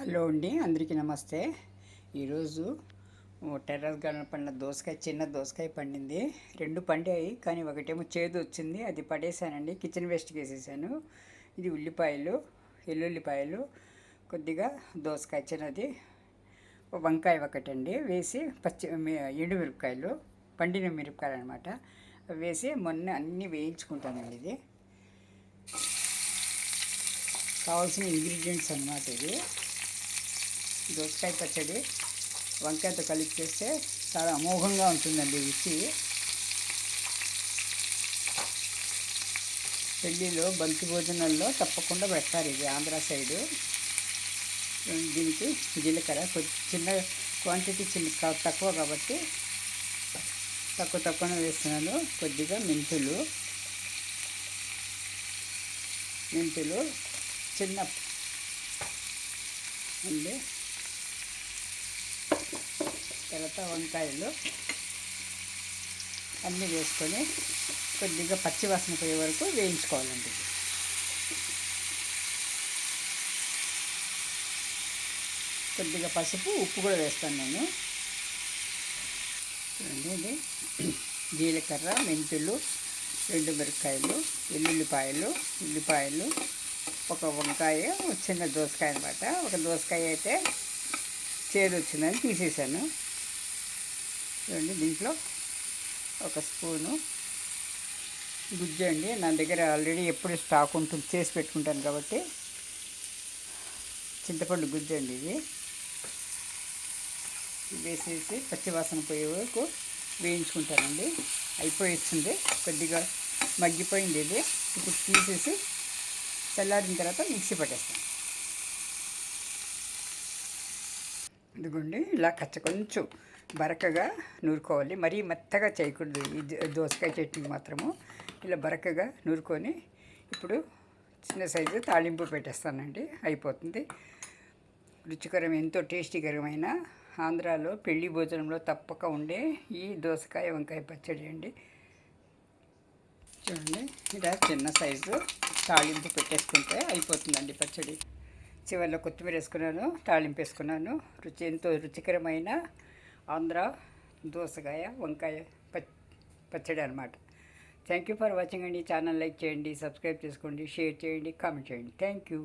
Hello అండి, అందరికీ నమస్తే. ఈరోజు టెర్రస్ గార్డెన్ పండిన దోసకాయ, చిన్న దోసకాయ పండింది. రెండు పండాయి, కానీ ఒకటేమో చేదు వచ్చింది, అది పడేసానండి. కిచెన్ వేస్ట్కి వేసేసాను. ఇది ఉల్లిపాయలు, ఎల్లుల్లిపాయలు, కొద్దిగా దోసకాయ చిన్నది, వంకాయ ఒకటండి వేసి, ఎండుమిరపకాయలు, పండిన మిరపకాయలు అనమాట, వేసి మొన్న అన్నీ వేయించుకుంటానండి. ఇది కావాల్సిన ఇంగ్రీడియంట్స్ అన్నమాట. ఇది దోసకాయ పచ్చడి వంకాయతో కలిపి చేస్తే చాలా అమోఘంగా ఉంటుందండి రుచి. పెళ్ళిలో బంతి భోజనాల్లో తప్పకుండా పెడతారు. ఇది ఆంధ్ర సైడు. దీనికి జీలకర్ర చిన్న క్వాంటిటీ తక్కువ కాబట్టి తక్కువనే వేస్తున్నాను. కొద్దిగా మెంతులు చిన్న అండి. తర్వాత వంకాయలు అన్నీ వేసుకొని కొద్దిగా పచ్చివాసన పోయే వరకు వేయించుకోవాలండి. కొద్దిగా పసుపు, ఉప్పు కూడా వేస్తాను నేను. చూడండి, ఇది జీలకర్ర, మెంతులు, ఎండుమిరపకాయలు, ఉల్లిపాయలు, ఒక వంకాయ, చిన్న దోసకాయ అనమాట. ఒక దోసకాయ అయితే చేదు వచ్చిందని తీసేసాను. చూడండి, దీంట్లో ఒక స్పూను గుజ్జు అండి. నా దగ్గర ఆల్రెడీ ఎప్పుడు స్టాక్ ఉంటుంది, చేసి పెట్టుకుంటాను కాబట్టి. చింతపండు గుజ్జు అండి. ఇది వేసేసి పచ్చివాసన పోయే వరకు వేయించుకుంటానండి. అయిపోయింది, కొద్దిగా మగ్గిపోయింది. ఇది ఇప్పుడు తీసేసి చల్లారిన తర్వాత మిక్సీ పట్టేస్తాను. ఇదిగోండి, ఇలా కొంచెం బరకగా నూరుకోవాలి. మరీ మెత్తగా చేయకూడదు. ఈ దోసకాయ చట్నీ మాత్రము ఇలా బరకగా నూరుకొని ఇప్పుడు చిన్న సైజు తాళింపు పెట్టేస్తానండి. అయిపోతుంది. ఎంతో టేస్టీకరమైన ఆంధ్రాలో పెళ్లి భోజనంలో తప్పక ఉండే ఈ దోసకాయ వంకాయ పచ్చడి అండి. చూడండి, ఇలా చిన్న సైజు తాళింపు పెట్టేసుకుంటే అయిపోతుందండి పచ్చడి. చివరిలో కొత్తిమీర వేసుకున్నాను, తాళింపు వేసుకున్నాను. ఎంతో రుచికరమైన ఆంధ్ర దోసకాయ వంకాయ పచ్చడి అనమాట. థ్యాంక్ యూ ఫర్ వాచింగ్ అండి. ఛానల్ లైక్ చేయండి, సబ్స్క్రైబ్ చేసుకోండి, షేర్ చేయండి, కామెంట్ చేయండి. Thank you.